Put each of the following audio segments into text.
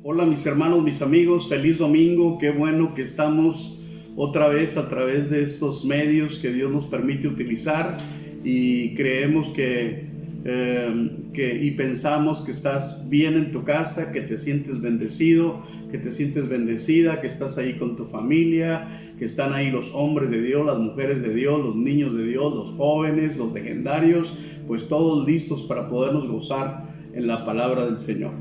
Hola mis hermanos, mis amigos, feliz domingo. Qué bueno que estamos otra vez a través de estos medios que Dios nos permite utilizar y creemos y pensamos que estás bien en tu casa, que te sientes bendecido, que te sientes bendecida, que estás ahí con tu familia, que están ahí los hombres de Dios, las mujeres de Dios, los niños de Dios, los jóvenes, los legendarios, pues todos listos para podernos gozar en la palabra del Señor.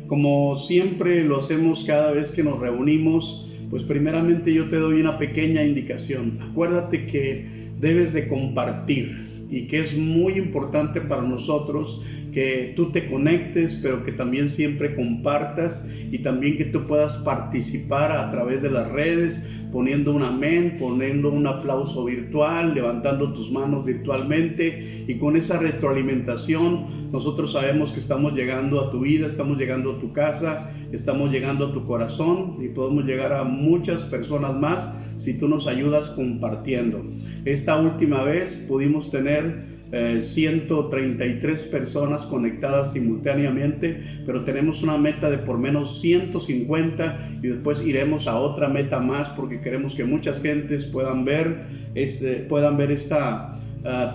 Como siempre lo hacemos cada vez que nos reunimos, pues primeramente yo te doy una pequeña indicación. Acuérdate que debes de compartir y que es muy importante para nosotros que tú te conectes, pero que también siempre compartas y también que tú puedas participar a través de las redes, poniendo un amén, poniendo un aplauso virtual, levantando tus manos virtualmente, y con esa retroalimentación nosotros sabemos que estamos llegando a tu vida, estamos llegando a tu casa, estamos llegando a tu corazón y podemos llegar a muchas personas más si tú nos ayudas compartiendo. Esta última vez pudimos tener 133 personas conectadas simultáneamente, pero tenemos una meta de por menos 150 y después iremos a otra meta más porque queremos que muchas gentes puedan ver esta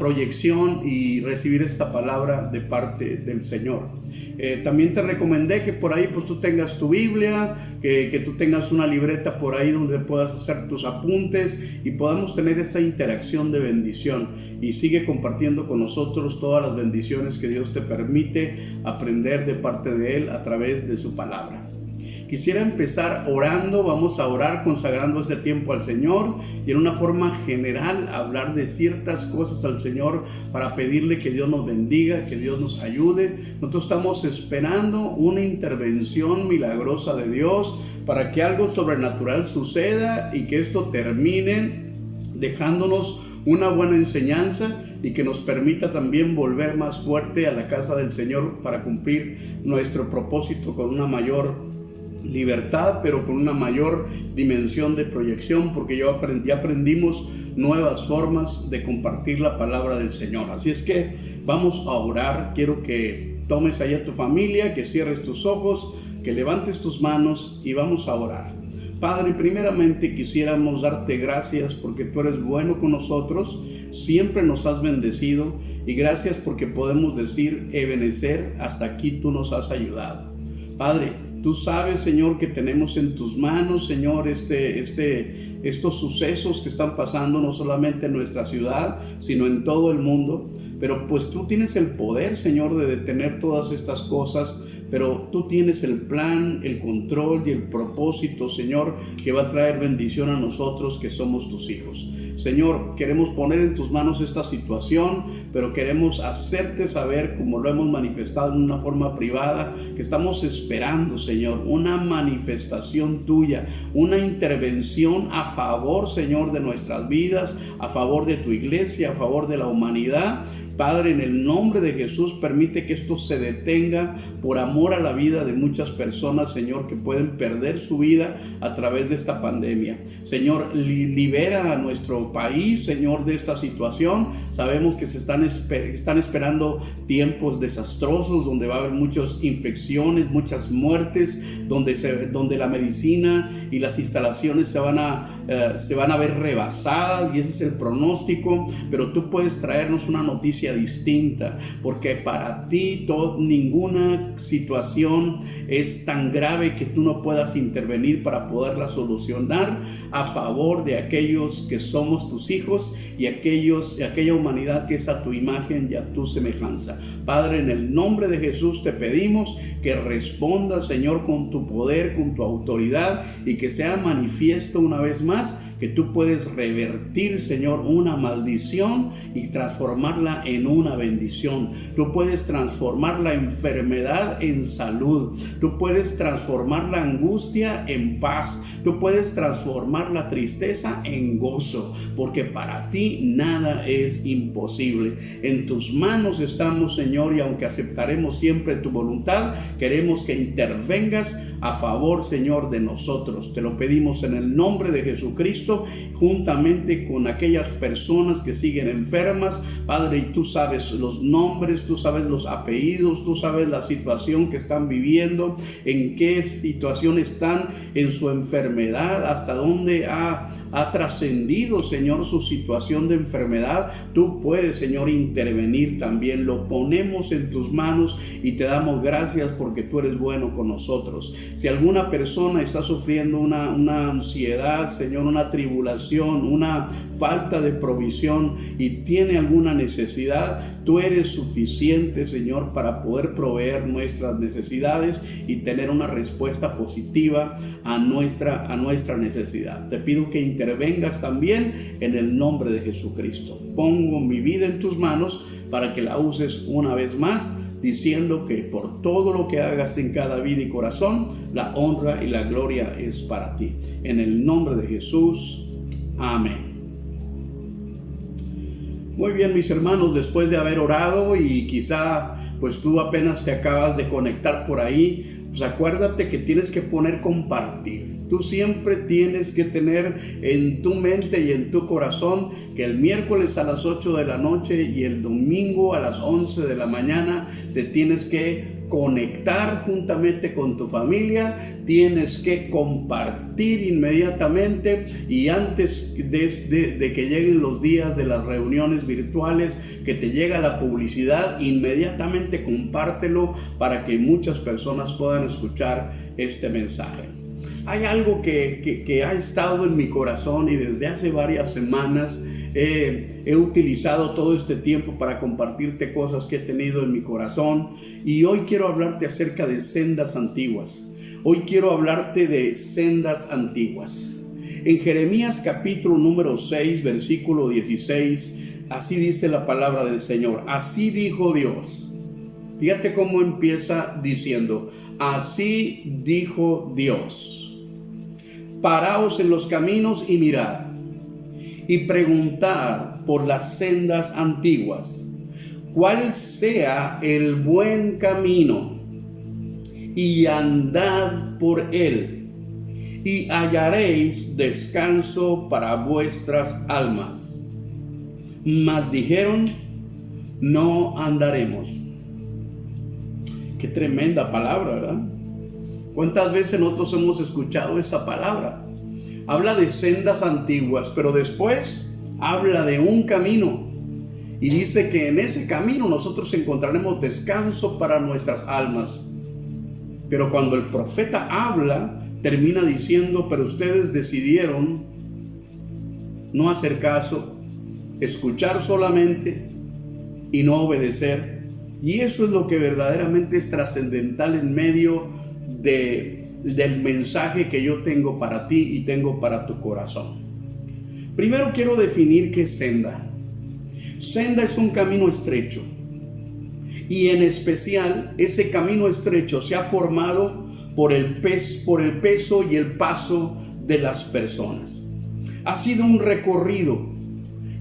proyección y recibir esta palabra de parte del Señor. También te recomendé que por ahí pues tú tengas tu Biblia, que tú tengas una libreta por ahí donde puedas hacer tus apuntes y podamos tener esta interacción de bendición, y sigue compartiendo con nosotros todas las bendiciones que Dios te permite aprender de parte de Él a través de su palabra. Quisiera empezar orando. Vamos a orar consagrando este tiempo al Señor y en una forma general hablar de ciertas cosas al Señor para pedirle que Dios nos bendiga, que Dios nos ayude. Nosotros estamos esperando una intervención milagrosa de Dios para que algo sobrenatural suceda y que esto termine dejándonos una buena enseñanza y que nos permita también volver más fuerte a la casa del Señor para cumplir nuestro propósito con una mayor libertad, pero con una mayor dimensión de proyección, porque ya aprendimos nuevas formas de compartir la palabra del Señor. Así es que vamos a orar. Quiero que tomes ahí a tu familia, que cierres tus ojos, que levantes tus manos y vamos a orar. Padre, primeramente quisiéramos darte gracias porque tú eres bueno con nosotros, siempre nos has bendecido, y gracias porque podemos decir, Ebenezer, hasta aquí tú nos has ayudado. Padre, tú sabes, Señor, que tenemos en tus manos, Señor, estos sucesos que están pasando no solamente en nuestra ciudad, sino en todo el mundo. Pero pues tú tienes el poder, Señor, de detener todas estas cosas, pero tú tienes el plan, el control y el propósito, Señor, que va a traer bendición a nosotros que somos tus hijos. Señor, queremos poner en tus manos esta situación, pero queremos hacerte saber, como lo hemos manifestado en una forma privada, que estamos esperando, Señor, una manifestación tuya, una intervención a favor, Señor, de nuestras vidas, a favor de tu iglesia, a favor de la humanidad. Padre, en el nombre de Jesús, permite que esto se detenga por amor a la vida de muchas personas, Señor, que pueden perder su vida a través de esta pandemia. Señor, libera a nuestro país, Señor, de esta situación. Sabemos que se están esperando tiempos desastrosos, donde va a haber muchas infecciones, muchas muertes, donde la medicina y las instalaciones se van a ver rebasadas, y ese es el pronóstico. Pero tú puedes traernos una noticia distinta, porque para ti ninguna situación es tan grave que tú no puedas intervenir para poderla solucionar a favor de aquellos que somos tus hijos y aquella humanidad que es a tu imagen y a tu semejanza. Padre, en el nombre de Jesús te pedimos que respondas, Señor, con tu poder, con tu autoridad, y que sea manifiesto una vez más que tú puedes revertir, Señor, una maldición y transformarla en una bendición. Tú puedes transformar la enfermedad en salud. Tú puedes transformar la angustia en paz. Tú puedes transformar la tristeza en gozo, porque para ti nada es imposible. En tus manos estamos, Señor, y aunque aceptaremos siempre tu voluntad, queremos que intervengas a favor, Señor, de nosotros. Te lo pedimos en el nombre de Jesucristo, Jesucristo, juntamente con aquellas personas que siguen enfermas, Padre, y tú sabes los nombres, tú sabes los apellidos, tú sabes la situación que están viviendo, en qué situación están en su enfermedad, hasta dónde ha trascendido, Señor, su situación de enfermedad. Tú puedes, Señor, intervenir también. Lo ponemos en tus manos y te damos gracias porque tú eres bueno con nosotros. Si alguna persona está sufriendo una ansiedad, Señor, una tribulación, una falta de provisión y tiene alguna necesidad, tú eres suficiente, Señor, para poder proveer nuestras necesidades y tener una respuesta positiva a nuestra necesidad. Te pido que intervengas también en el nombre de Jesucristo. Pongo mi vida en tus manos para que la uses una vez más, diciendo que por todo lo que hagas en cada vida y corazón, la honra y la gloria es para ti. En el nombre de Jesús, amén. Muy bien, mis hermanos, después de haber orado y quizá pues tú apenas te acabas de conectar por ahí, pues acuérdate que tienes que poner compartir. Tú siempre tienes que tener en tu mente y en tu corazón que el miércoles a las 8 de la noche y el domingo a las 11 de la mañana te tienes que conectar juntamente con tu familia, tienes que compartir inmediatamente, y antes de que lleguen los días de las reuniones virtuales, que te llega la publicidad, inmediatamente compártelo para que muchas personas puedan escuchar este mensaje. Hay algo que ha estado en mi corazón y desde hace varias semanas he utilizado todo este tiempo para compartirte cosas que he tenido en mi corazón, y hoy quiero hablarte acerca de sendas antiguas. Hoy quiero hablarte de sendas antiguas. En Jeremías capítulo número 6, versículo 16, así dice la palabra del Señor. Así dijo Dios. Fíjate cómo empieza diciendo: así dijo Dios. Paraos en los caminos y mirad, y preguntad por las sendas antiguas, cuál sea el buen camino, y andad por él, y hallaréis descanso para vuestras almas. Mas dijeron: no andaremos. Qué tremenda palabra, ¿verdad? ¿Cuántas veces nosotros hemos escuchado esta palabra? Habla de sendas antiguas, pero después habla de un camino. Y dice que en ese camino nosotros encontraremos descanso para nuestras almas. Pero cuando el profeta habla, termina diciendo: pero ustedes decidieron no hacer caso, escuchar solamente y no obedecer. Y eso es lo que verdaderamente es trascendental en medio del mensaje que yo tengo para ti y tengo para tu corazón. Primero quiero definir qué es senda. Senda es un camino estrecho, y en especial ese camino estrecho se ha formado por el peso y el paso de las personas. Ha sido un recorrido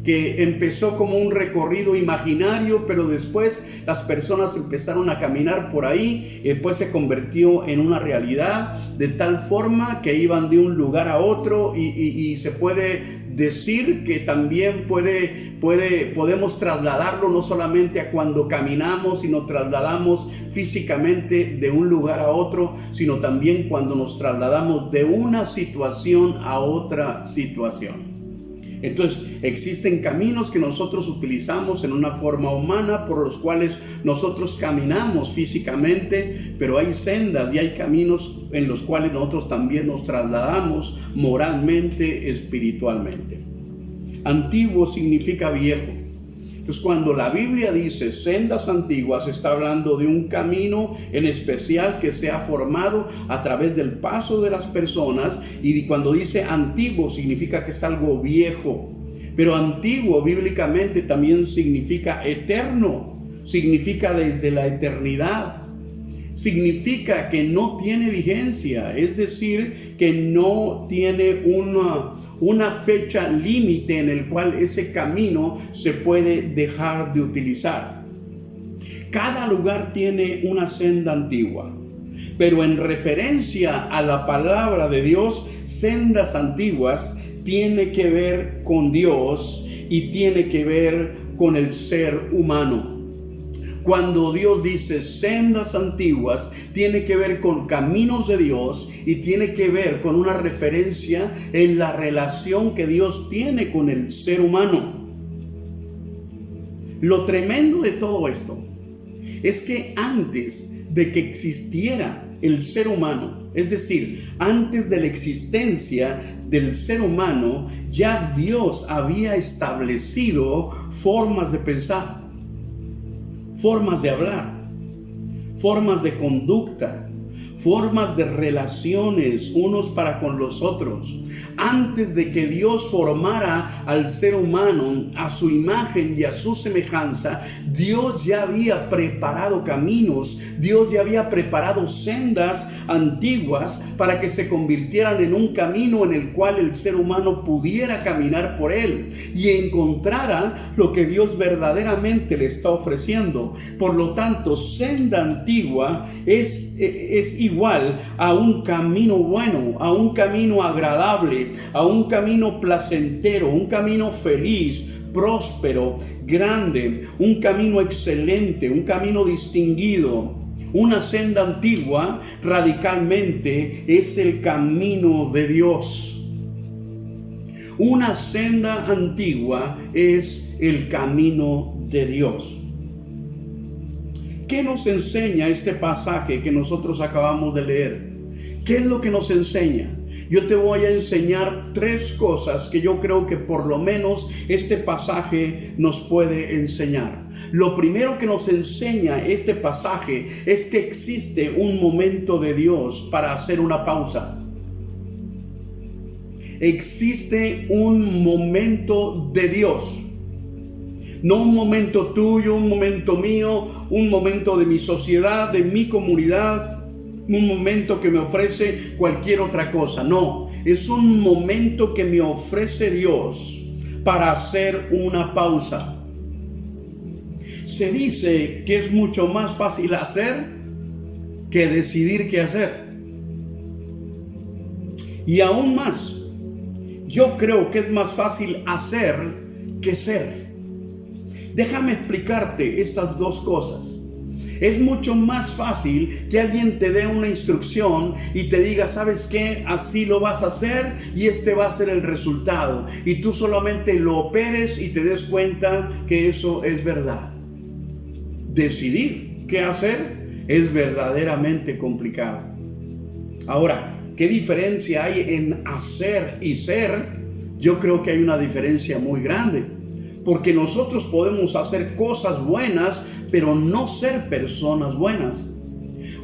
que empezó como un recorrido imaginario, pero después las personas empezaron a caminar por ahí y después se convirtió en una realidad, de tal forma que iban de un lugar a otro, y se puede decir que también podemos trasladarlo no solamente a cuando caminamos, sino trasladamos físicamente de un lugar a otro, sino también cuando nos trasladamos de una situación a otra situación. Entonces existen caminos que nosotros utilizamos en una forma humana, por los cuales nosotros caminamos físicamente, pero hay sendas y hay caminos en los cuales nosotros también nos trasladamos moralmente, espiritualmente. Antiguo significa viejo. Entonces, cuando la Biblia dice sendas antiguas, está hablando de un camino en especial que se ha formado a través del paso de las personas. Y cuando dice antiguo, significa que es algo viejo. Pero antiguo bíblicamente también significa eterno, significa desde la eternidad. Significa que no tiene vigencia, es decir, que no tiene una fecha límite en el cual ese camino se puede dejar de utilizar. Cada lugar tiene una senda antigua, pero en referencia a la palabra de Dios, sendas antiguas tiene que ver con Dios y tiene que ver con el ser humano. Cuando Dios dice sendas antiguas, tiene que ver con caminos de Dios y tiene que ver con una referencia en la relación que Dios tiene con el ser humano. Lo tremendo de todo esto es que antes de que existiera el ser humano, es decir, antes de la existencia del ser humano, ya Dios había establecido formas de pensar, formas de hablar, formas de conducta, formas de relaciones unos para con los otros. Antes de que Dios formara al ser humano a su imagen y a su semejanza, Dios ya había preparado caminos, Dios ya había preparado sendas antiguas para que se convirtieran en un camino en el cual el ser humano pudiera caminar por él y encontrara lo que Dios verdaderamente le está ofreciendo. Por lo tanto, senda antigua es igual a un camino bueno, a un camino agradable, a un camino placentero, un camino feliz, próspero, grande, un camino excelente, un camino distinguido. Una senda antigua radicalmente es el camino de Dios. Una senda antigua es el camino de Dios. ¿Qué nos enseña este pasaje que nosotros acabamos de leer? ¿Qué es lo que nos enseña? Yo te voy a enseñar 3 cosas que yo creo que por lo menos este pasaje nos puede enseñar. Lo primero que nos enseña este pasaje es que existe un momento de Dios para hacer una pausa. Existe un momento de Dios. No un momento tuyo, un momento mío, un momento de mi sociedad, de mi comunidad, un momento que me ofrece cualquier otra cosa. No, es un momento que me ofrece Dios para hacer una pausa. Se dice que es mucho más fácil hacer que decidir qué hacer. Y aún más, yo creo que es más fácil hacer que ser. Déjame explicarte estas 2 cosas. Es mucho más fácil que alguien te dé una instrucción y te diga, ¿sabes qué? Así lo vas a hacer y este va a ser el resultado. Y tú solamente lo operes y te des cuenta que eso es verdad. Decidir qué hacer es verdaderamente complicado. Ahora, ¿qué diferencia hay en hacer y ser? Yo creo que hay una diferencia muy grande. Porque nosotros podemos hacer cosas buenas, pero no ser personas buenas.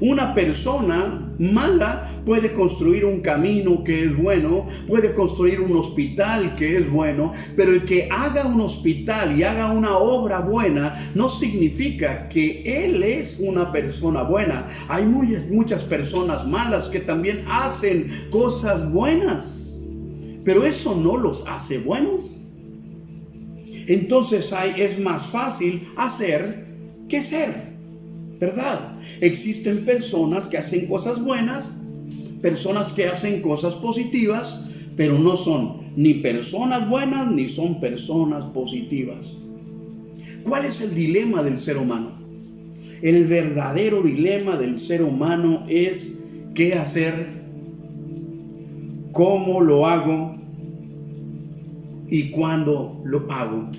Una persona mala puede construir un camino que es bueno, puede construir un hospital que es bueno, pero el que haga un hospital y haga una obra buena no significa que él es una persona buena. Hay muchas personas malas que también hacen cosas buenas, pero eso no los hace buenos. Entonces es más fácil hacer que ser, ¿verdad? Existen personas que hacen cosas buenas, personas que hacen cosas positivas, pero no son ni personas buenas ni son personas positivas. ¿Cuál es el dilema del ser humano? El verdadero dilema del ser humano es qué hacer, cómo lo hago y cuándo lo hago.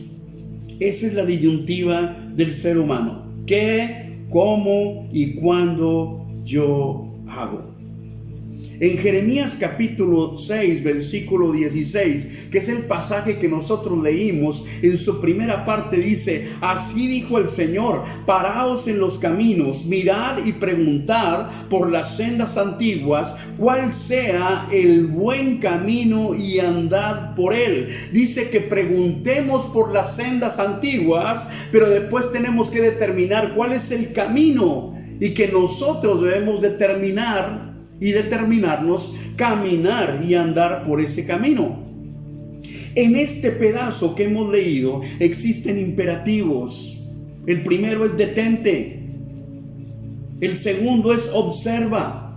Esa es la disyuntiva del ser humano. ¿Qué, cómo y cuándo yo hago? En Jeremías capítulo 6, versículo 16, que es el pasaje que nosotros leímos, en su primera parte dice: así dijo el Señor, paraos en los caminos, mirad y preguntad por las sendas antiguas, cuál sea el buen camino y andad por él. Dice que preguntemos por las sendas antiguas, pero después tenemos que determinar cuál es el camino y que nosotros debemos determinarnos, caminar y andar por ese camino. En este pedazo que hemos leído existen imperativos. El primero es detente. El segundo es observa.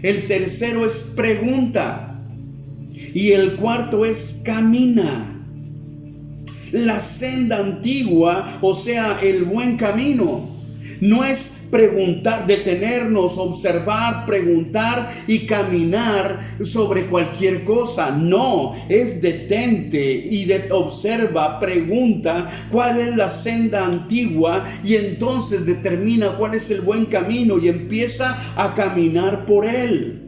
El tercero es pregunta. Y el cuarto es camina. La senda antigua, o sea, el buen camino. No es preguntar, detenernos, observar, preguntar y caminar sobre cualquier cosa. No, es detente y observa, pregunta cuál es la senda antigua y entonces determina cuál es el buen camino y empieza a caminar por él.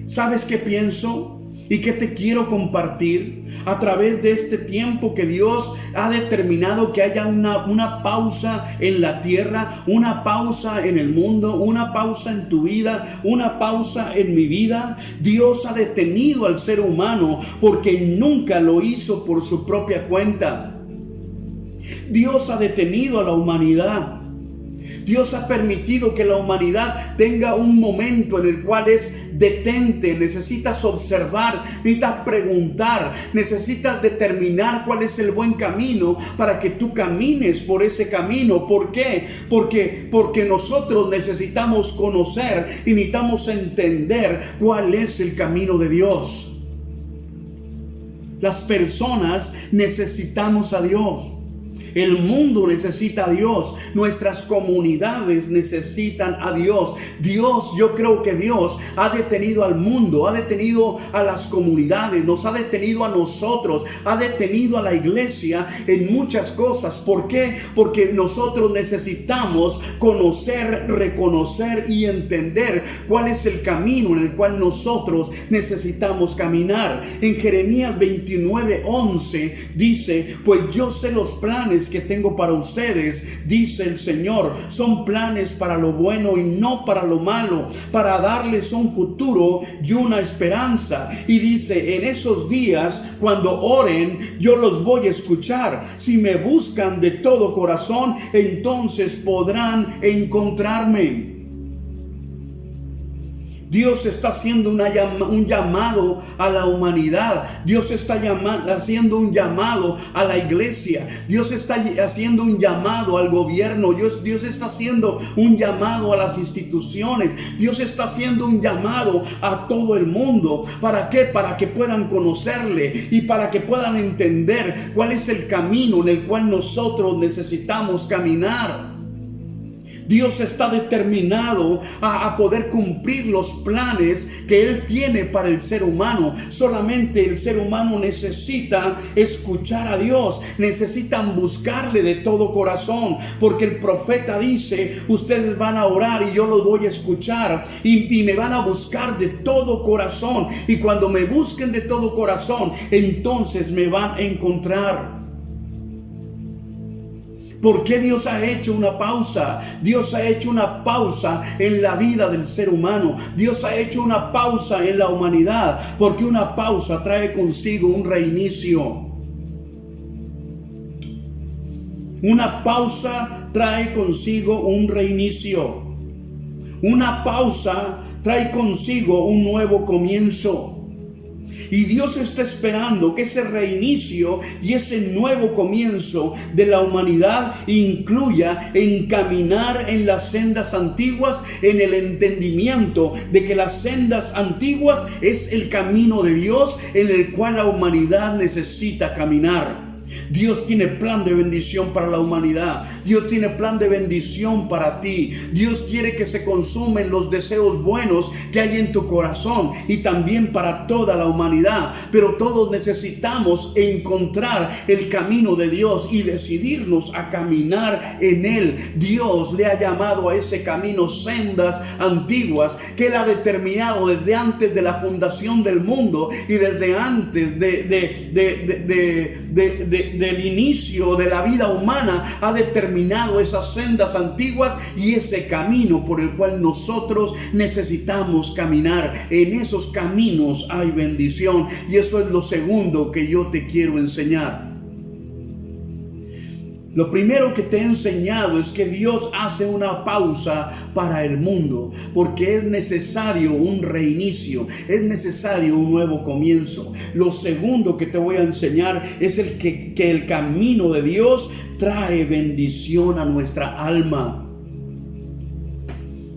¿Sabes qué pienso? ¿Y qué te quiero compartir? A través de este tiempo que Dios ha determinado que haya una pausa en la tierra, una pausa en el mundo, una pausa en tu vida, una pausa en mi vida. Dios ha detenido al ser humano porque nunca lo hizo por su propia cuenta. Dios ha detenido a la humanidad. Dios ha permitido que la humanidad tenga un momento en el cual es detente. Necesitas observar, necesitas preguntar, necesitas determinar cuál es el buen camino para que tú camines por ese camino. ¿Por qué? Porque nosotros necesitamos conocer y necesitamos entender cuál es el camino de Dios. Las personas necesitamos a Dios. El mundo necesita a Dios. Nuestras comunidades necesitan a Dios. Yo creo que Dios ha detenido al mundo, ha detenido a las comunidades, nos ha detenido a nosotros, ha detenido a la iglesia en muchas cosas. ¿Por qué? Porque nosotros necesitamos conocer, reconocer y entender cuál es el camino en el cual nosotros necesitamos caminar. En Jeremías 29:11 dice: pues yo sé los planes que tengo para ustedes, dice el Señor, son planes para lo bueno y no para lo malo, para darles un futuro y una esperanza. Y dice: en esos días, cuando oren, yo los voy a escuchar. Si me buscan de todo corazón, entonces podrán encontrarme. Dios está haciendo un llamado a la humanidad. Dios está haciendo un llamado a la iglesia. Dios está haciendo un llamado al gobierno. Dios está haciendo un llamado a las instituciones. Dios está haciendo un llamado a todo el mundo. ¿Para qué? Para que puedan conocerle y para que puedan entender cuál es el camino en el cual nosotros necesitamos caminar. Dios está determinado a poder cumplir los planes que Él tiene para el ser humano. Solamente el ser humano necesita escuchar a Dios. Necesitan buscarle de todo corazón. Porque el profeta dice: ustedes van a orar y yo los voy a escuchar. Y me van a buscar de todo corazón. Y cuando me busquen de todo corazón, entonces me van a encontrar. ¿Por qué Dios ha hecho una pausa? Dios ha hecho una pausa en la vida del ser humano. Dios ha hecho una pausa en la humanidad, porque una pausa trae consigo un reinicio. Una pausa trae consigo un reinicio. Una pausa trae consigo un nuevo comienzo. Y Dios está esperando que ese reinicio y ese nuevo comienzo de la humanidad incluya encaminar en las sendas antiguas, en el entendimiento de que las sendas antiguas es el camino de Dios en el cual la humanidad necesita caminar. Dios tiene plan de bendición para la humanidad. Dios tiene plan de bendición para ti. Dios quiere que se consumen los deseos buenos que hay en tu corazón y también para toda la humanidad. Pero todos necesitamos encontrar el camino de Dios y decidirnos a caminar en él. Dios le ha llamado a ese camino sendas antiguas que Él ha determinado desde antes de la fundación del mundo y desde antes del inicio de la vida humana. Ha determinado esas sendas antiguas y ese camino por el cual nosotros necesitamos caminar. En esos caminos hay bendición, y eso es lo segundo que yo te quiero enseñar. Lo primero que te he enseñado es que Dios hace una pausa para el mundo, porque es necesario un reinicio, es necesario un nuevo comienzo. Lo segundo que te voy a enseñar es que el camino de Dios trae bendición a nuestra alma.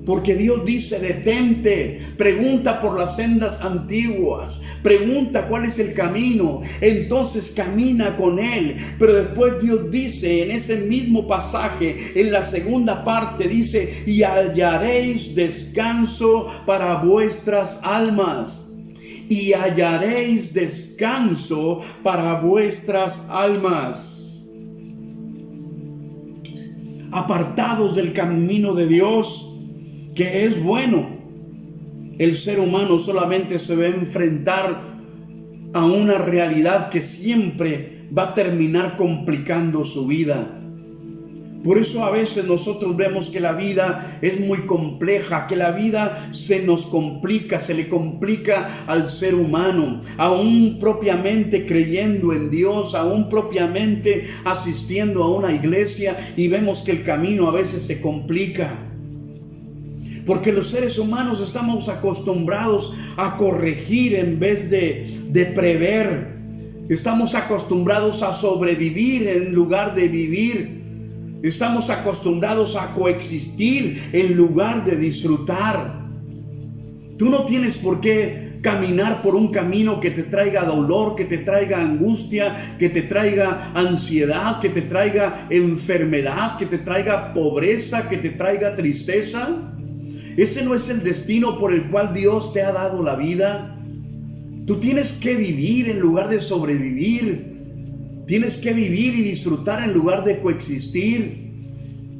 Porque Dios dice: detente, pregunta por las sendas antiguas, pregunta cuál es el camino, entonces camina con Él. Pero después Dios dice en ese mismo pasaje, en la segunda parte, dice: y hallaréis descanso para vuestras almas. Y hallaréis descanso para vuestras almas. Apartados del camino de Dios, que es bueno, el ser humano solamente se va a enfrentar a una realidad que siempre va a terminar complicando su vida. Por eso a veces nosotros vemos que la vida es muy compleja, que la vida se nos complica, se le complica al ser humano, aún propiamente creyendo en Dios, aún propiamente asistiendo a una iglesia, y vemos que el camino a veces se complica. Porque los seres humanos estamos acostumbrados a corregir en vez de prever. Estamos acostumbrados a sobrevivir en lugar de vivir. Estamos acostumbrados a coexistir en lugar de disfrutar. Tú no tienes por qué caminar por un camino que te traiga dolor, que te traiga angustia, que te traiga ansiedad, que te traiga enfermedad, que te traiga pobreza, que te traiga tristeza. Ese no es el destino por el cual Dios te ha dado la vida. Tú tienes que vivir en lugar de sobrevivir. Tienes que vivir y disfrutar en lugar de coexistir.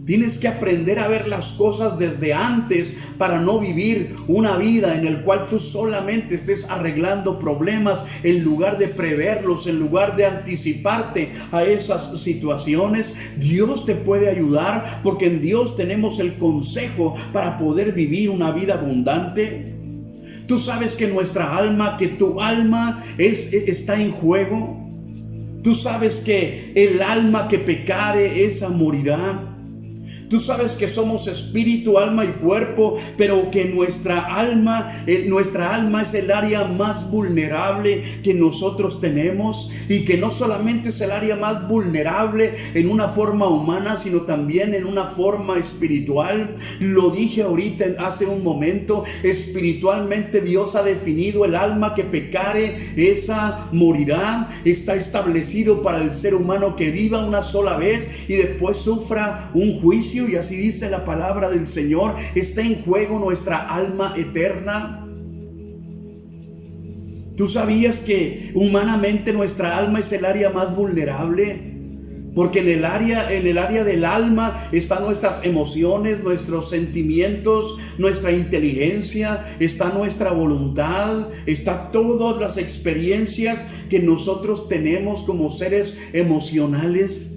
Tienes que aprender a ver las cosas desde antes para no vivir una vida en la cual tú solamente estés arreglando problemas en lugar de preverlos, en lugar de anticiparte a esas situaciones. Dios te puede ayudar, porque en Dios tenemos el consejo para poder vivir una vida abundante. Tú sabes que nuestra alma, que tu alma está en juego. Tú sabes que el alma que pecare, esa morirá. Tú sabes que somos espíritu, alma y cuerpo, pero que nuestra alma es el área más vulnerable que nosotros tenemos, y que no solamente es el área más vulnerable en una forma humana, sino también en una forma espiritual. Lo dije ahorita hace un momento, espiritualmente Dios ha definido el alma que pecare, esa morirá. Está establecido para el ser humano que viva una sola vez y después sufra un juicio. Y así dice la palabra del Señor. Está en juego nuestra alma eterna. ¿Tú sabías que humanamente nuestra alma es el área más vulnerable? Porque en el área del alma están nuestras emociones, nuestros sentimientos, nuestra inteligencia, está nuestra voluntad, está todas las experiencias que nosotros tenemos como seres emocionales.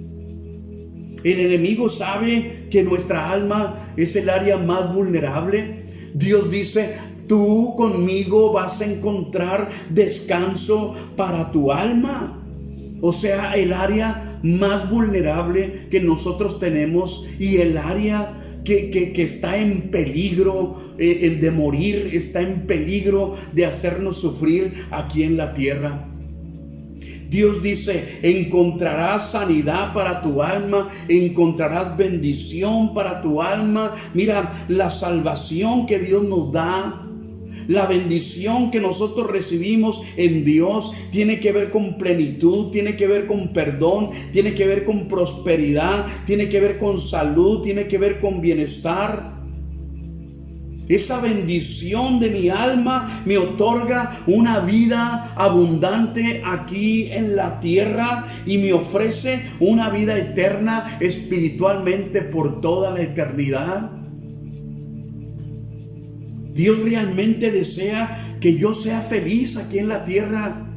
El enemigo sabe que nuestra alma es el área más vulnerable. Dios dice: tú conmigo vas a encontrar descanso para tu alma. O sea, el área más vulnerable que nosotros tenemos, y el área que está en peligro de morir, está en peligro de hacernos sufrir aquí en la tierra. Dios dice: encontrarás sanidad para tu alma, encontrarás bendición para tu alma. Mira, la salvación que Dios nos da, la bendición que nosotros recibimos en Dios, tiene que ver con plenitud, tiene que ver con perdón, tiene que ver con prosperidad, tiene que ver con salud, tiene que ver con bienestar. Esa bendición de mi alma me otorga una vida abundante aquí en la tierra, y me ofrece una vida eterna espiritualmente por toda la eternidad. Dios realmente desea que yo sea feliz aquí en la tierra,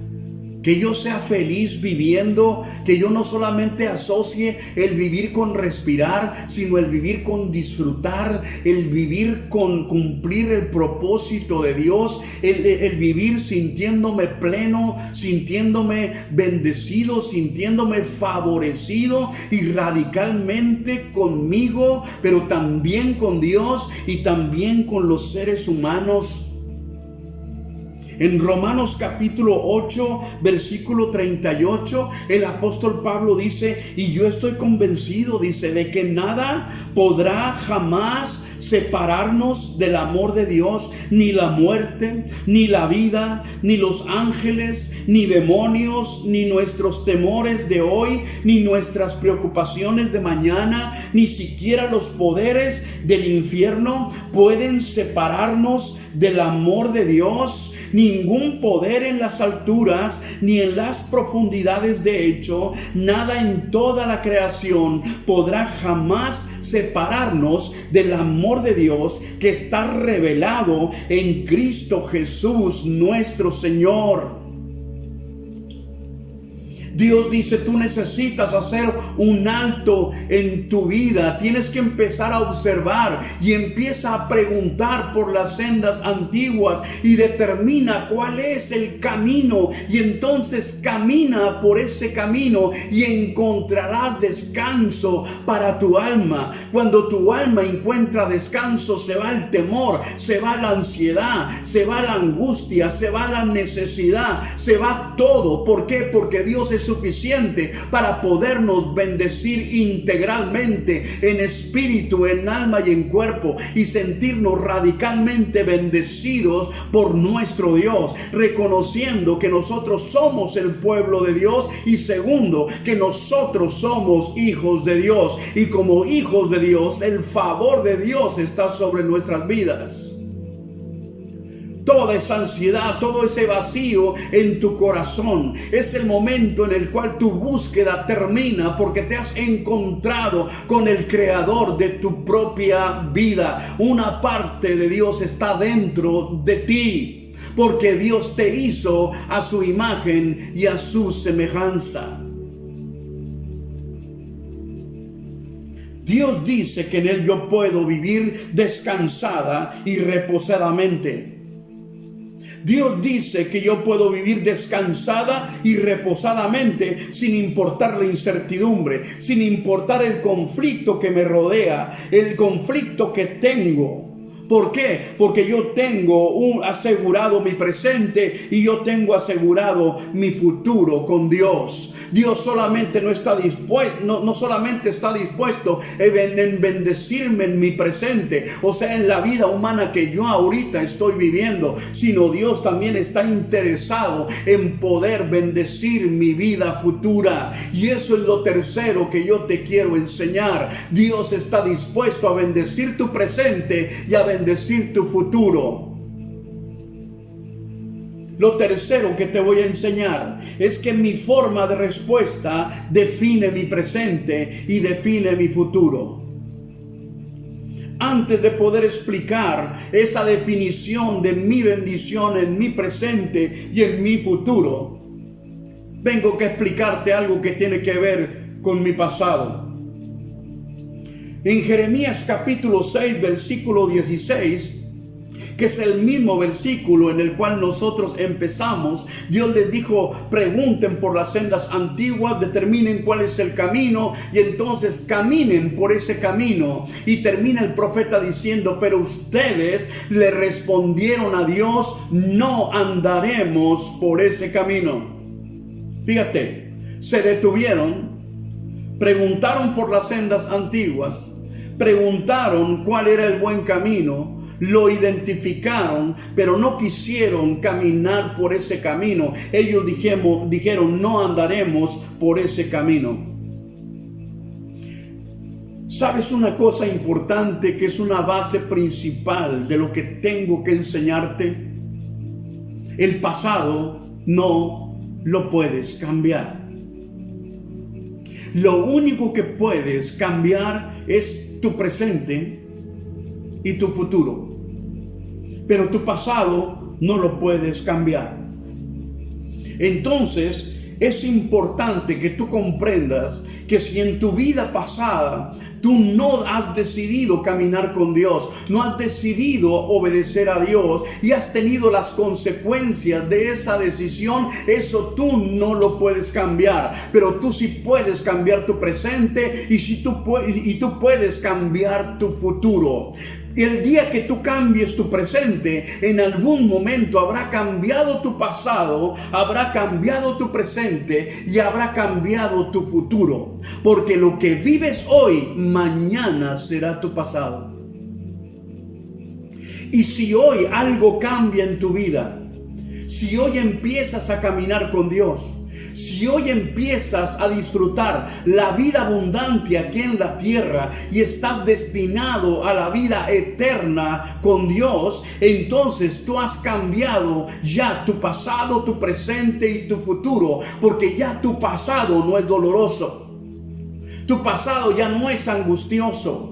que yo sea feliz viviendo, que yo no solamente asocie el vivir con respirar, sino el vivir con disfrutar, el vivir con cumplir el propósito de Dios, el vivir sintiéndome pleno, sintiéndome bendecido, sintiéndome favorecido, y radicalmente conmigo, pero también con Dios y también con los seres humanos. En Romanos capítulo 8, versículo 38, el apóstol Pablo dice: y yo estoy convencido, dice, de que nada podrá jamás separarnos del amor de Dios, ni la muerte, ni la vida, ni los ángeles, ni demonios, ni nuestros temores de hoy, ni nuestras preocupaciones de mañana, ni siquiera los poderes del infierno pueden separarnos del amor de Dios. Ningún poder en las alturas ni en las profundidades. De hecho, nada en toda la creación podrá jamás separarnos del amor de Dios que está revelado en Cristo Jesús nuestro Señor. Dios dice, tú necesitas hacer un alto en tu vida. Tienes que empezar a observar y empieza a preguntar por las sendas antiguas y determina cuál es el camino. Y entonces camina por ese camino y encontrarás descanso para tu alma. Cuando tu alma encuentra descanso, se va el temor, se va la ansiedad, se va la angustia, se va la necesidad, se va todo. ¿Por qué? Porque Dios es suficiente para podernos bendecir integralmente en espíritu, en alma y en cuerpo, y sentirnos radicalmente bendecidos por nuestro Dios, reconociendo que nosotros somos el pueblo de Dios, y segundo, que nosotros somos hijos de Dios, y como hijos de Dios el favor de Dios está sobre nuestras vidas. Toda esa ansiedad, todo ese vacío en tu corazón, es el momento en el cual tu búsqueda termina, porque te has encontrado con el creador de tu propia vida. Una parte de Dios está dentro de ti, porque Dios te hizo a su imagen y a su semejanza. Dios dice que en Él yo puedo vivir descansada y reposadamente. Dios dice que yo puedo vivir descansada y reposadamente sin importar la incertidumbre, sin importar el conflicto que me rodea, el conflicto que tengo. ¿Por qué? Porque yo tengo asegurado mi presente y yo tengo asegurado mi futuro con Dios. Dios solamente no solamente está dispuesto en bendecirme en mi presente, o sea, en la vida humana que yo ahorita estoy viviendo, sino Dios también está interesado en poder bendecir mi vida futura. Y eso es lo tercero que yo te quiero enseñar. Dios está dispuesto a bendecir tu presente y a bendecir tu futuro. Lo tercero que te voy a enseñar es que mi forma de respuesta define mi presente y define mi futuro. Antes de poder explicar esa definición de mi bendición en mi presente y en mi futuro, vengo que explicarte algo que tiene que ver con mi pasado. En Jeremías capítulo 6, versículo 16, que es el mismo versículo en el cual nosotros empezamos, Dios les dijo, pregunten por las sendas antiguas, determinen cuál es el camino y entonces caminen por ese camino. Y termina el profeta diciendo, pero ustedes le respondieron a Dios, no andaremos por ese camino. Fíjate, se detuvieron, preguntaron por las sendas antiguas, preguntaron cuál era el buen camino, lo identificaron, pero no quisieron caminar por ese camino. Ellos dijeron, no andaremos por ese camino. ¿Sabes una cosa importante que es una base principal de lo que tengo que enseñarte? El pasado no lo puedes cambiar. Lo único que puedes cambiar es tu presente y tu futuro, pero tu pasado no lo puedes cambiar. Entonces es importante que tú comprendas que si en tu vida pasada tú no has decidido caminar con Dios, no has decidido obedecer a Dios y has tenido las consecuencias de esa decisión, eso tú no lo puedes cambiar. Pero tú sí puedes cambiar tu presente y tú puedes cambiar tu futuro. Y el día que tú cambies tu presente, en algún momento habrá cambiado tu pasado, habrá cambiado tu presente y habrá cambiado tu futuro. Porque lo que vives hoy, mañana será tu pasado. Y si hoy algo cambia en tu vida, si hoy empiezas a caminar con Dios, si hoy empiezas a disfrutar la vida abundante aquí en la tierra y estás destinado a la vida eterna con Dios, entonces tú has cambiado ya tu pasado, tu presente y tu futuro, porque ya tu pasado no es doloroso, tu pasado ya no es angustioso.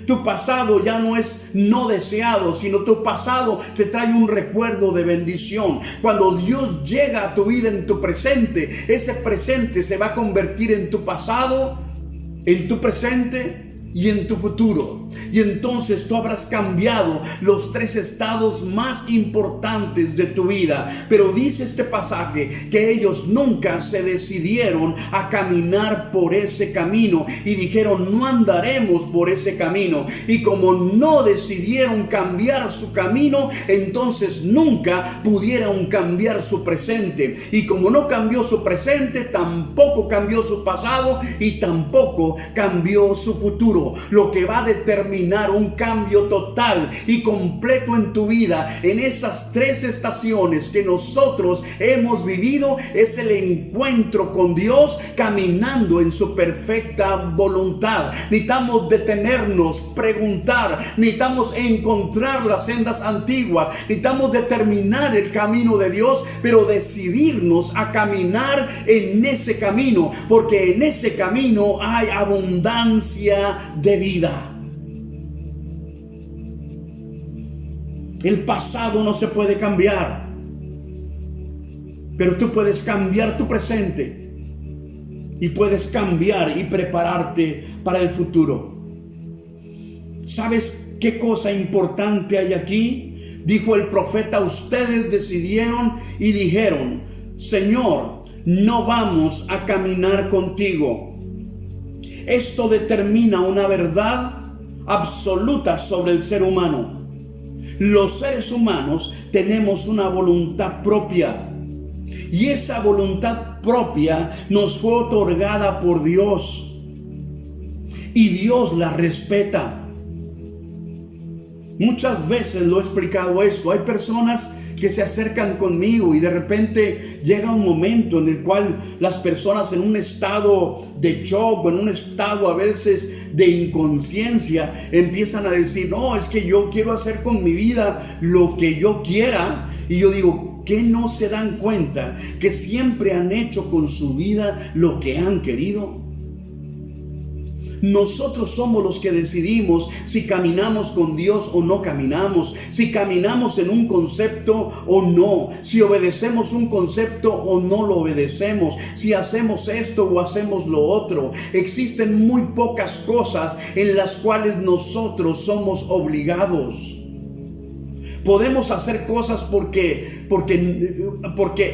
Tu pasado ya no es no deseado, sino tu pasado te trae un recuerdo de bendición. Cuando Dios llega a tu vida en tu presente, ese presente se va a convertir en tu pasado, en tu presente y en tu futuro. Y entonces tú habrás cambiado los 3 estados más importantes de tu vida. Pero dice este pasaje que ellos nunca se decidieron a caminar por ese camino y dijeron: no andaremos por ese camino. Y como no decidieron cambiar su camino, entonces nunca pudieron cambiar su presente. Y como no cambió su presente, tampoco cambió su pasado y tampoco cambió su futuro. Lo que va a determinar un cambio total y completo en tu vida en esas 3 estaciones que nosotros hemos vivido es el encuentro con Dios, caminando en su perfecta voluntad. Necesitamos detenernos, preguntar, necesitamos encontrar las sendas antiguas, necesitamos determinar el camino de Dios, pero decidirnos a caminar en ese camino, porque en ese camino hay abundancia de vida. El pasado no se puede cambiar, pero tú puedes cambiar tu presente y puedes cambiar y prepararte para el futuro. ¿Sabes qué cosa importante hay aquí? Dijo el profeta: ustedes decidieron y dijeron: Señor, no vamos a caminar contigo. Esto determina una verdad absoluta sobre el ser humano. Los seres humanos tenemos una voluntad propia, y esa voluntad propia nos fue otorgada por Dios, y Dios la respeta. Muchas veces lo he explicado esto. Hay personas que se acercan conmigo y de repente llega un momento en el cual las personas, en un estado de shock o en un estado a veces de inconsciencia, empiezan a decir: no, es que yo quiero hacer con mi vida lo que yo quiera. Y yo digo: ¿qué no se dan cuenta que siempre han hecho con su vida lo que han querido? Nosotros somos los que decidimos si caminamos con Dios o no caminamos, si caminamos en un concepto o no, si obedecemos un concepto o no lo obedecemos, si hacemos esto o hacemos lo otro. Existen muy pocas cosas en las cuales nosotros somos obligados. Podemos hacer cosas porque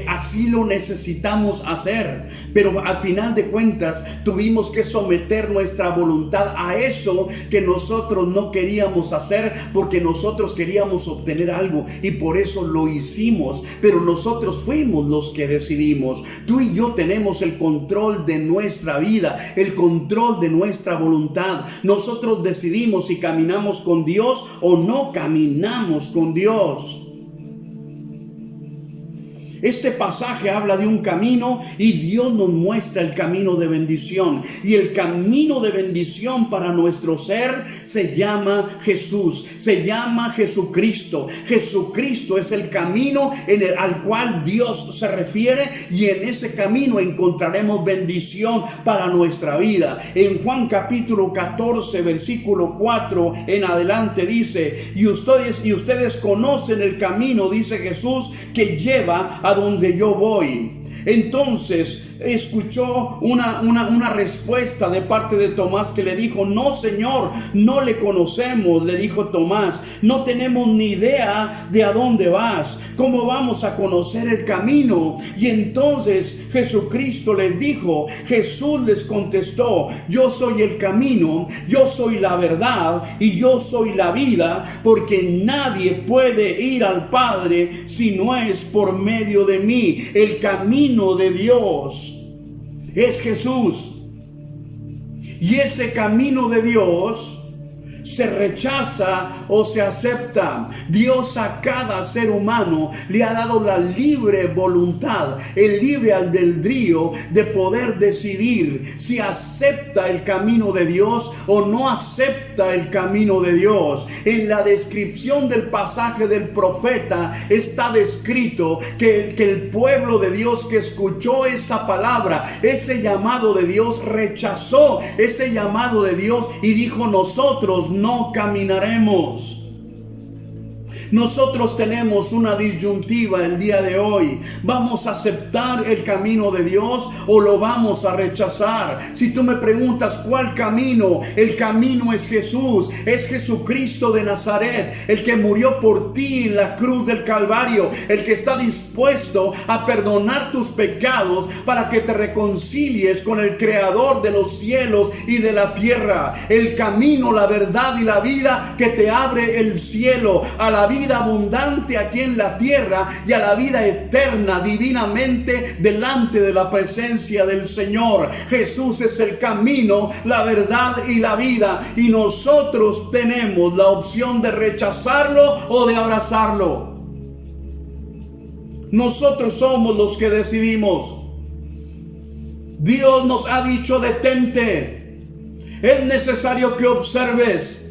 así lo necesitamos hacer, pero al final de cuentas tuvimos que someter nuestra voluntad a eso que nosotros no queríamos hacer, porque nosotros queríamos obtener algo y por eso lo hicimos. Pero nosotros fuimos los que decidimos. Tú y yo tenemos el control de nuestra vida, el control de nuestra voluntad. Nosotros decidimos si caminamos con Dios o no caminamos con Dios. Este pasaje habla de un camino y Dios nos muestra el camino de bendición. Y el camino de bendición para nuestro ser se llama Jesús, se llama Jesucristo. Jesucristo es el camino al cual Dios se refiere, y en ese camino encontraremos bendición para nuestra vida. En Juan capítulo 14, versículo 4 en adelante dice: y ustedes conocen el camino, dice Jesús, que lleva a donde yo voy. Entonces escuchó una respuesta de parte de Tomás, que le dijo: no, Señor, no le conocemos. Le dijo Tomás: no tenemos ni idea de a dónde vas. ¿Cómo vamos a conocer el camino? Y entonces Jesucristo les dijo, Jesús les contestó: yo soy el camino, yo soy la verdad y yo soy la vida, porque nadie puede ir al Padre si no es por medio de mí. El camino de Dios es Jesús, y ese camino de Dios se rechaza o se acepta. Dios a cada ser humano le ha dado la libre voluntad, el libre albedrío de poder decidir si acepta el camino de Dios o no acepta el camino de Dios. En la descripción del pasaje del profeta está descrito que el pueblo de Dios que escuchó esa palabra, ese llamado de Dios, rechazó ese llamado de Dios y dijo: nosotros no caminaremos. Nosotros tenemos una disyuntiva el día de hoy. ¿Vamos a aceptar el camino de Dios o lo vamos a rechazar? Si tú me preguntas cuál camino, el camino es Jesús, es Jesucristo de Nazaret, el que murió por ti en la cruz del Calvario, el que está dispuesto a perdonar tus pecados para que te reconcilies con el Creador de los cielos y de la tierra. El camino, la verdad y la vida que te abre el cielo a la vida abundante aquí en la tierra y a la vida eterna divinamente delante de la presencia del Señor. Jesús es el camino, la verdad y la vida, y nosotros tenemos la opción de rechazarlo o de abrazarlo. Nosotros somos los que decidimos. Dios nos ha dicho: detente. Es necesario que observes.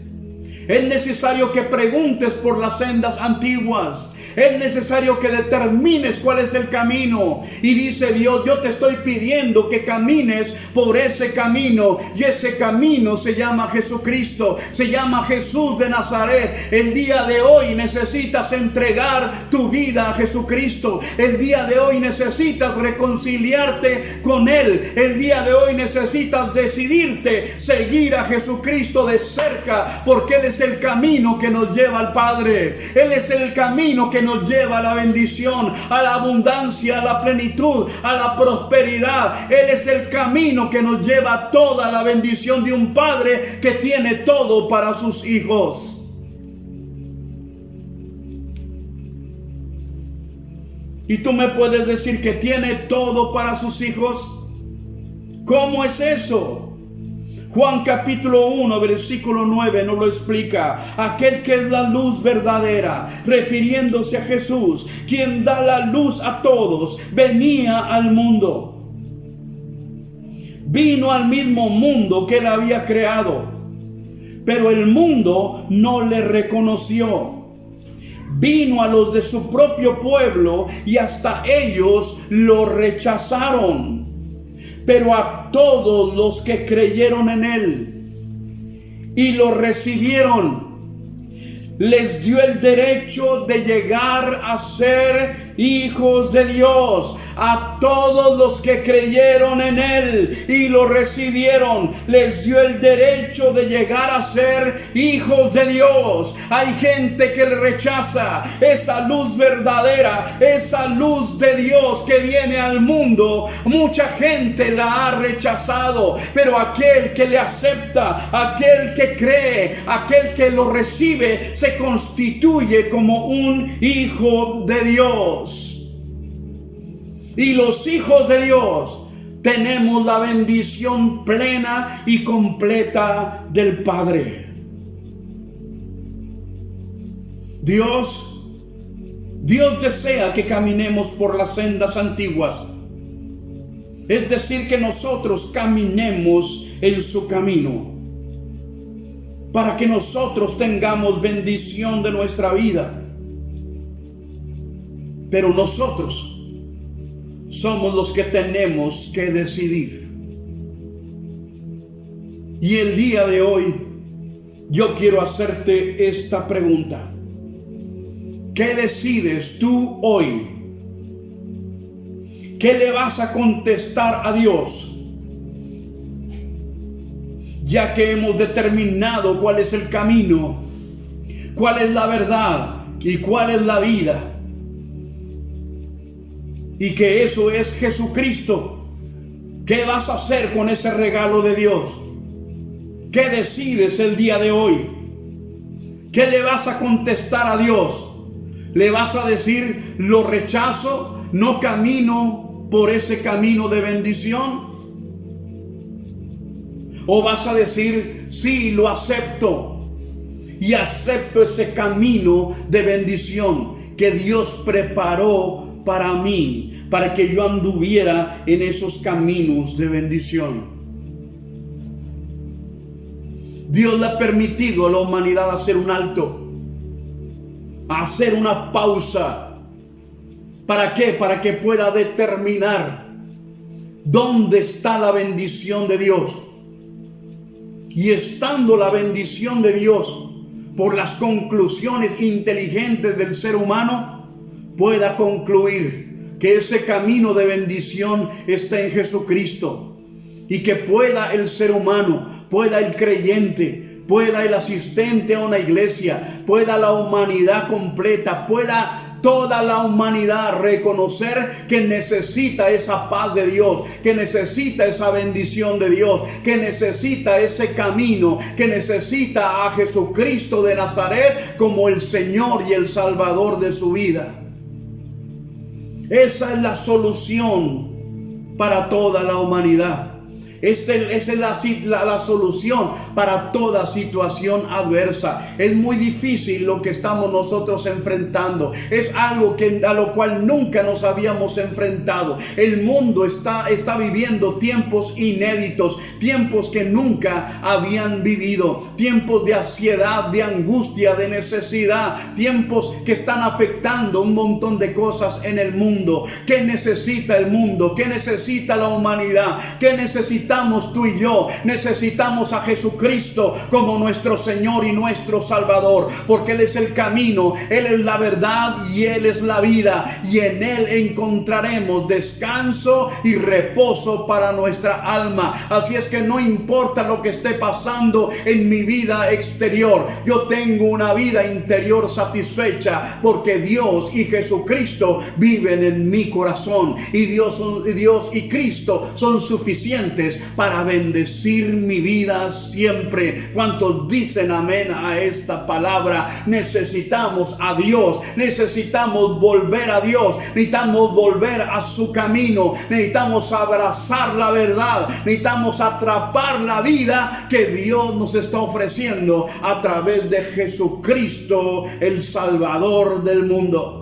Es necesario que preguntes por las sendas antiguas. Es necesario que determines cuál es el camino. Y dice Dios: yo te estoy pidiendo que camines por ese camino. Y ese camino se llama Jesucristo. Se llama Jesús de Nazaret. El día de hoy necesitas entregar tu vida a Jesucristo. El día de hoy necesitas reconciliarte con Él. El día de hoy necesitas decidirte seguir a Jesucristo de cerca, porque Él es el camino que nos lleva al Padre. Él es el camino que nos lleva a la bendición, a la abundancia, a la plenitud, a la prosperidad. Él es el camino que nos lleva a toda la bendición de un Padre que tiene todo para sus hijos. Y tú me puedes decir que tiene todo para sus hijos. ¿Cómo es eso? Juan capítulo 1 versículo 9 nos lo explica. Aquel que es la luz verdadera, refiriéndose a Jesús, quien da la luz a todos, venía al mundo. Vino al mismo mundo que Él había creado, pero el mundo no le reconoció. Vino a los de su propio pueblo y hasta ellos lo rechazaron. Pero a todos los que creyeron en Él y lo recibieron, les dio el derecho de llegar a ser hijos de Dios. A todos los que creyeron en Él y lo recibieron, les dio el derecho de llegar a ser hijos de Dios. Hay gente que le rechaza esa luz verdadera, esa luz de Dios que viene al mundo. Mucha gente la ha rechazado, pero aquel que le acepta, aquel que cree, aquel que lo recibe, se constituye como un hijo de Dios. Y los hijos de Dios tenemos la bendición plena y completa del Padre. Dios desea que caminemos por las sendas antiguas. Es decir, que nosotros caminemos en su camino, para que nosotros tengamos bendición de nuestra vida. Pero nosotros somos los que tenemos que decidir. Y el día de hoy yo quiero hacerte esta pregunta: ¿qué decides tú hoy? ¿Qué le vas a contestar a Dios? Ya que hemos determinado cuál es el camino, cuál es la verdad y cuál es la vida, y que eso es Jesucristo, ¿qué vas a hacer con ese regalo de Dios? ¿Qué decides el día de hoy? ¿Qué le vas a contestar a Dios? ¿Le vas a decir: lo rechazo, no camino por ese camino de bendición? ¿O vas a decir: sí, lo acepto, y acepto ese camino de bendición que Dios preparó para mí, para que yo anduviera en esos caminos de bendición. Dios le ha permitido a la humanidad hacer un alto, hacer una pausa. ¿Para qué? Para que pueda determinar dónde está la bendición de Dios. Y estando la bendición de Dios por las conclusiones inteligentes del ser humano, pueda concluir que ese camino de bendición está en Jesucristo. Y que pueda el ser humano, pueda el creyente, pueda el asistente a una iglesia, pueda la humanidad completa, pueda toda la humanidad reconocer que necesita esa paz de Dios, que necesita esa bendición de Dios, que necesita ese camino, que necesita a Jesucristo de Nazaret como el Señor y el Salvador de su vida. Esa es la solución para toda la humanidad. Esa es la solución para toda situación adversa. Es muy difícil lo que estamos nosotros enfrentando. Es algo a lo cual nunca nos habíamos enfrentado. El mundo está viviendo tiempos inéditos, tiempos que nunca habían vivido, tiempos de ansiedad, de angustia, de necesidad, tiempos que están afectando un montón de cosas en el mundo. ¿Qué necesita el mundo? ¿Qué necesita la humanidad? ¿Qué necesitamos tú y yo? Necesitamos a Jesucristo como nuestro Señor y nuestro Salvador, porque Él es el camino, Él es la verdad y Él es la vida, y en Él encontraremos descanso y reposo para nuestra alma. Así es que no importa lo que esté pasando en mi vida exterior, yo tengo una vida interior satisfecha, porque Dios y Jesucristo viven en mi corazón, y Dios y Cristo son suficientes para bendecir mi vida siempre. ¿Cuántos dicen amén a esta palabra? Necesitamos a Dios, necesitamos volver a Dios, necesitamos volver a su camino, necesitamos abrazar la verdad, necesitamos atrapar la vida que Dios nos está ofreciendo a través de Jesucristo, el Salvador del mundo.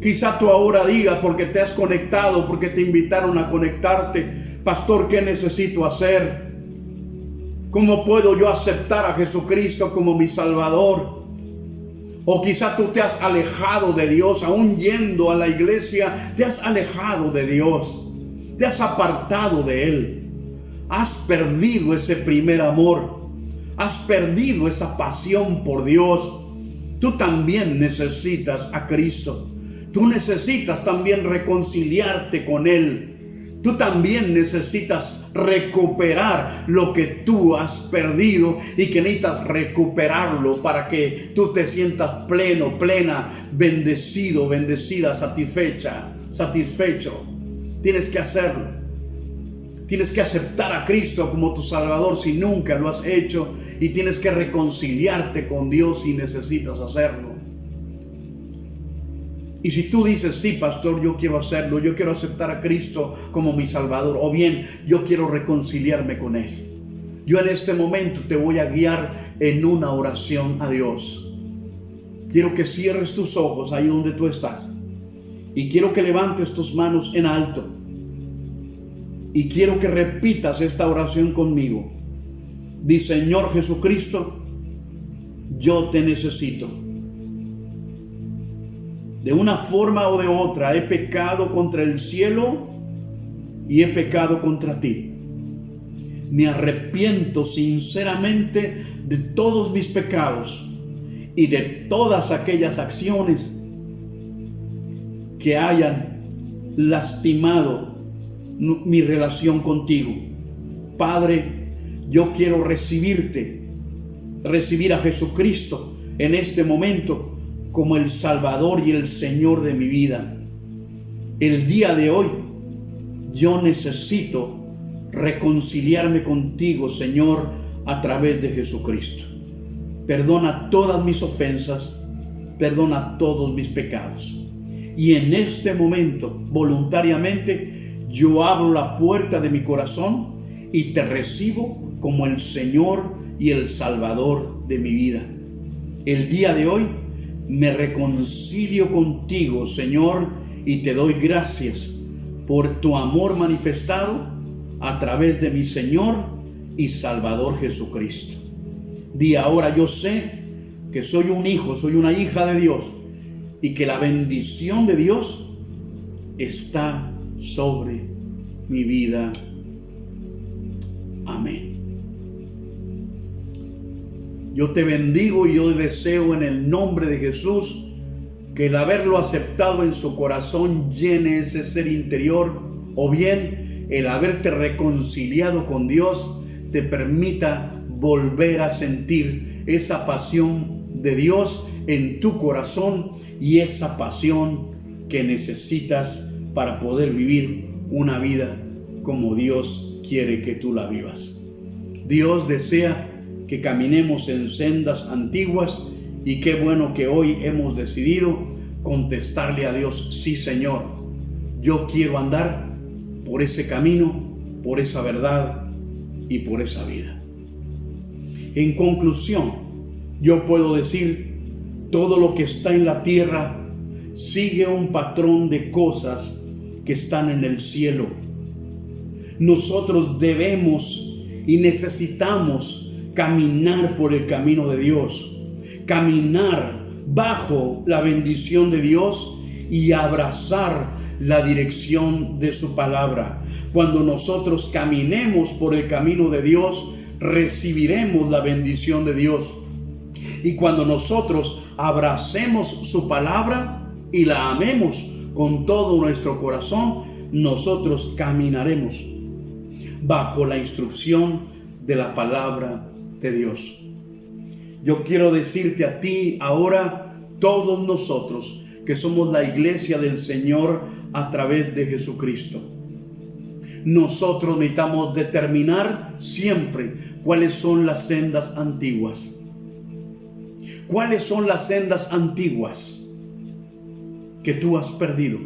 Quizá tú ahora digas, porque te has conectado, porque te invitaron a conectarte: pastor, ¿qué necesito hacer? ¿Cómo puedo yo aceptar a Jesucristo como mi Salvador? O quizá tú te has alejado de Dios, aún yendo a la iglesia, te has alejado de Dios, te has apartado de Él, has perdido ese primer amor, has perdido esa pasión por Dios. Tú también necesitas a Cristo. Tú necesitas también reconciliarte con Él. Tú también necesitas recuperar lo que tú has perdido, y que necesitas recuperarlo para que tú te sientas pleno, plena, bendecido, bendecida, satisfecho. Tienes que hacerlo. Tienes que aceptar a Cristo como tu Salvador si nunca lo has hecho, y tienes que reconciliarte con Dios si necesitas hacerlo. Y si tú dices: sí, pastor, yo quiero hacerlo, yo quiero aceptar a Cristo como mi Salvador, o bien yo quiero reconciliarme con Él, yo en este momento te voy a guiar en una oración a Dios. Quiero que cierres tus ojos ahí donde tú estás, y quiero que levantes tus manos en alto, y quiero que repitas esta oración conmigo. Di: Señor Jesucristo, yo te necesito. De una forma o de otra he pecado contra el cielo y he pecado contra ti. Me arrepiento sinceramente de todos mis pecados y de todas aquellas acciones que hayan lastimado mi relación contigo. Padre, yo quiero recibir a Jesucristo en este momento como el Salvador y el Señor de mi vida. El día de hoy yo necesito reconciliarme contigo, Señor, a través de Jesucristo. Perdona todas mis ofensas, perdona todos mis pecados. Y en este momento, voluntariamente, yo abro la puerta de mi corazón y te recibo como el Señor y el Salvador de mi vida. El día de hoy me reconcilio contigo, Señor, y te doy gracias por tu amor manifestado a través de mi Señor y Salvador Jesucristo. Di ahora: yo sé que soy un hijo, soy una hija de Dios, y que la bendición de Dios está sobre mi vida. Amén. Yo te bendigo y yo deseo en el nombre de Jesús que el haberlo aceptado en su corazón llene ese ser interior, o bien el haberte reconciliado con Dios te permita volver a sentir esa pasión de Dios en tu corazón y esa pasión que necesitas para poder vivir una vida como Dios quiere que tú la vivas. Dios desea que caminemos en sendas antiguas, y qué bueno que hoy hemos decidido contestarle a Dios: sí, Señor, yo quiero andar por ese camino, por esa verdad y por esa vida. En conclusión, yo puedo decir: todo lo que está en la tierra sigue un patrón de cosas que están en el cielo. Nosotros debemos y necesitamos caminar por el camino de Dios, caminar bajo la bendición de Dios y abrazar la dirección de su palabra. Cuando nosotros caminemos por el camino de Dios, recibiremos la bendición de Dios. Y cuando nosotros abracemos su palabra y la amemos con todo nuestro corazón, nosotros caminaremos bajo la instrucción de la palabra de Dios. Yo quiero decirte a ti ahora, todos nosotros que somos la iglesia del Señor a través de Jesucristo, nosotros necesitamos determinar siempre cuáles son las sendas antiguas. ¿Cuáles son las sendas antiguas que tú has perdido?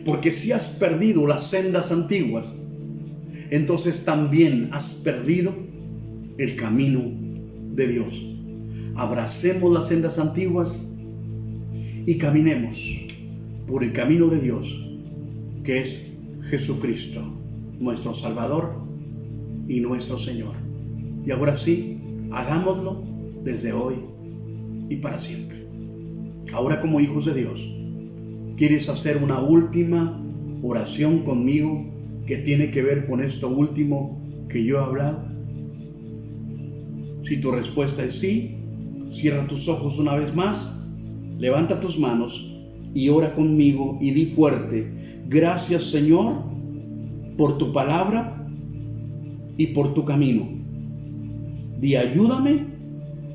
Porque si has perdido las sendas antiguas, entonces también has perdido el camino de Dios. Abracemos las sendas antiguas y caminemos por el camino de Dios, que es Jesucristo, nuestro Salvador y nuestro Señor. Y ahora sí, hagámoslo desde hoy y para siempre. Ahora, como hijos de Dios, ¿quieres hacer una última oración conmigo que tiene que ver con esto último que yo he hablado? Si tu respuesta es sí, cierra tus ojos una vez más, levanta tus manos y ora conmigo y di fuerte: gracias, Señor, por tu palabra y por tu camino. Di: ayúdame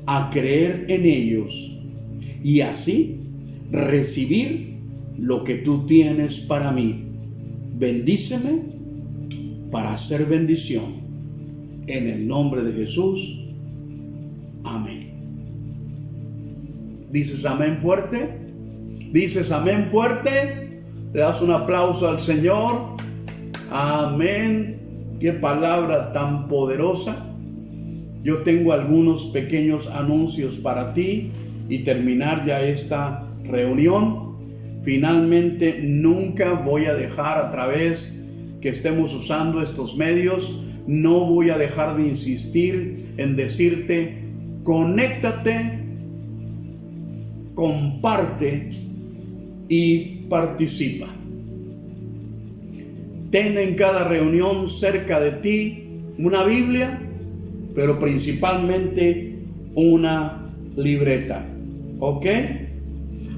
a creer en ellos y así recibir lo que tú tienes para mí. Bendíceme para hacer bendición. En el nombre de Jesús. Amén. ¿Dices amén fuerte? ¿Dices amén fuerte? ¿Le das un aplauso al Señor? Amén. Qué palabra tan poderosa. Yo tengo algunos pequeños anuncios para ti y terminar ya esta reunión. Finalmente, nunca voy a dejar, a través que estemos usando estos medios, no voy a dejar de insistir en decirte: conéctate, comparte y participa. Ten en cada reunión cerca de ti una Biblia, pero principalmente una libreta. ¿Ok?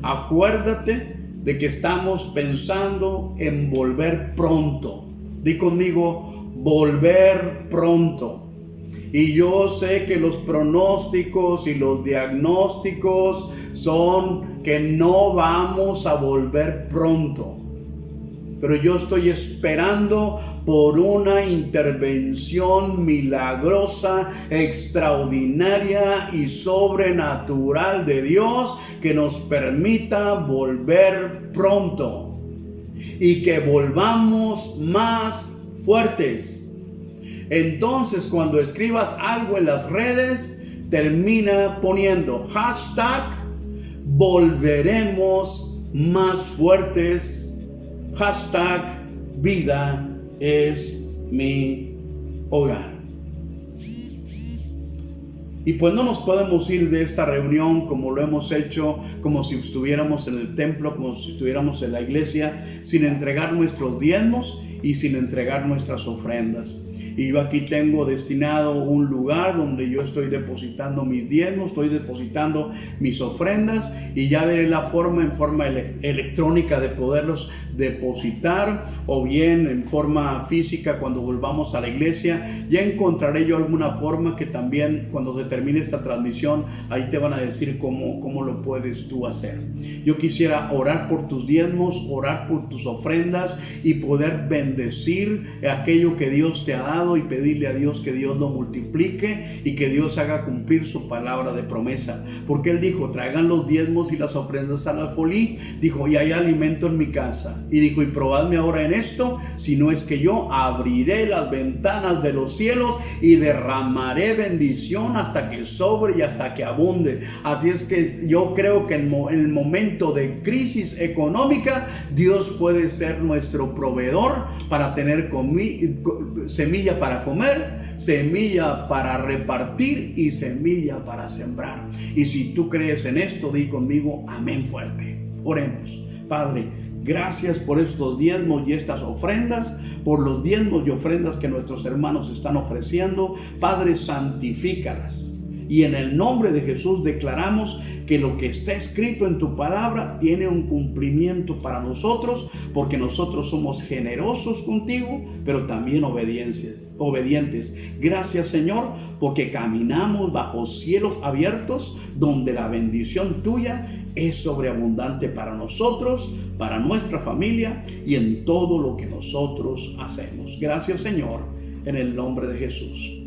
Acuérdate de que estamos pensando en volver pronto. Di conmigo: volver pronto. Y yo sé que los pronósticos y los diagnósticos son que no vamos a volver pronto. Pero yo estoy esperando por una intervención milagrosa, extraordinaria y sobrenatural de Dios que nos permita volver pronto y que volvamos más fuertes. Entonces, cuando escribas algo en las redes, termina poniendo hashtag volveremos más fuertes, hashtag vida es mi hogar. Y pues no nos podemos ir de esta reunión como lo hemos hecho, como si estuviéramos en el templo, como si estuviéramos en la iglesia, sin entregar nuestros diezmos y sin entregar nuestras ofrendas. Y yo aquí tengo destinado un lugar donde yo estoy depositando mis diezmos, estoy depositando mis ofrendas, y ya veré la forma en forma electrónica de poderlos depositar, o bien en forma física cuando volvamos a la iglesia. Ya encontraré yo alguna forma que también cuando se termine esta transmisión, ahí te van a decir cómo lo puedes tú hacer. Yo quisiera orar por tus diezmos, orar por tus ofrendas y poder bendecir aquello que Dios te ha dado, y pedirle a Dios que Dios lo multiplique y que Dios haga cumplir su palabra de promesa. Porque Él dijo: traigan los diezmos y las ofrendas al alfolí. Dijo: y hay alimento en mi casa. Y dijo: y probadme ahora en esto, si no es que yo abriré las ventanas de los cielos y derramaré bendición hasta que sobre y hasta que abunde. Así es que yo creo que en el momento de crisis económica, Dios puede ser nuestro proveedor para tener semilla para comer, semilla para repartir y semilla para sembrar. Y si tú crees en esto, di conmigo amén fuerte. Oremos. Padre, gracias por estos diezmos y estas ofrendas, por los diezmos y ofrendas que nuestros hermanos están ofreciendo. Padre, santifícalas. Y en el nombre de Jesús declaramos que lo que está escrito en tu palabra tiene un cumplimiento para nosotros, porque nosotros somos generosos contigo, pero también obedientes. Gracias, Señor, porque caminamos bajo cielos abiertos, donde la bendición tuya es sobreabundante para nosotros, para nuestra familia y en todo lo que nosotros hacemos. Gracias, Señor, en el nombre de Jesús.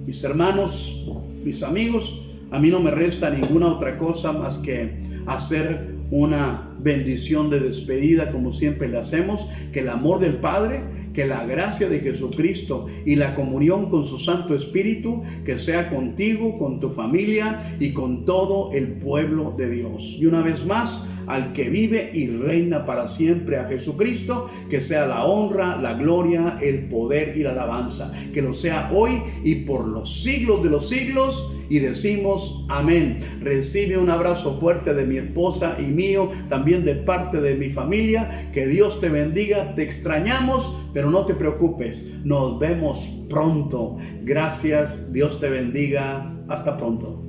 Mis hermanos, mis amigos, a mí no me resta ninguna otra cosa más que hacer una bendición de despedida, como siempre le hacemos. Que el amor del Padre, que la gracia de Jesucristo y la comunión con su Santo Espíritu, que sea contigo, con tu familia y con todo el pueblo de Dios. Y una vez más, al que vive y reina para siempre, a Jesucristo, que sea la honra, la gloria, el poder y la alabanza. Que lo sea hoy y por los siglos de los siglos. Y decimos amén. Recibe un abrazo fuerte de mi esposa y mío, también de parte de mi familia. Que Dios te bendiga. Te extrañamos, pero no te preocupes. Nos vemos pronto. Gracias. Dios te bendiga. Hasta pronto.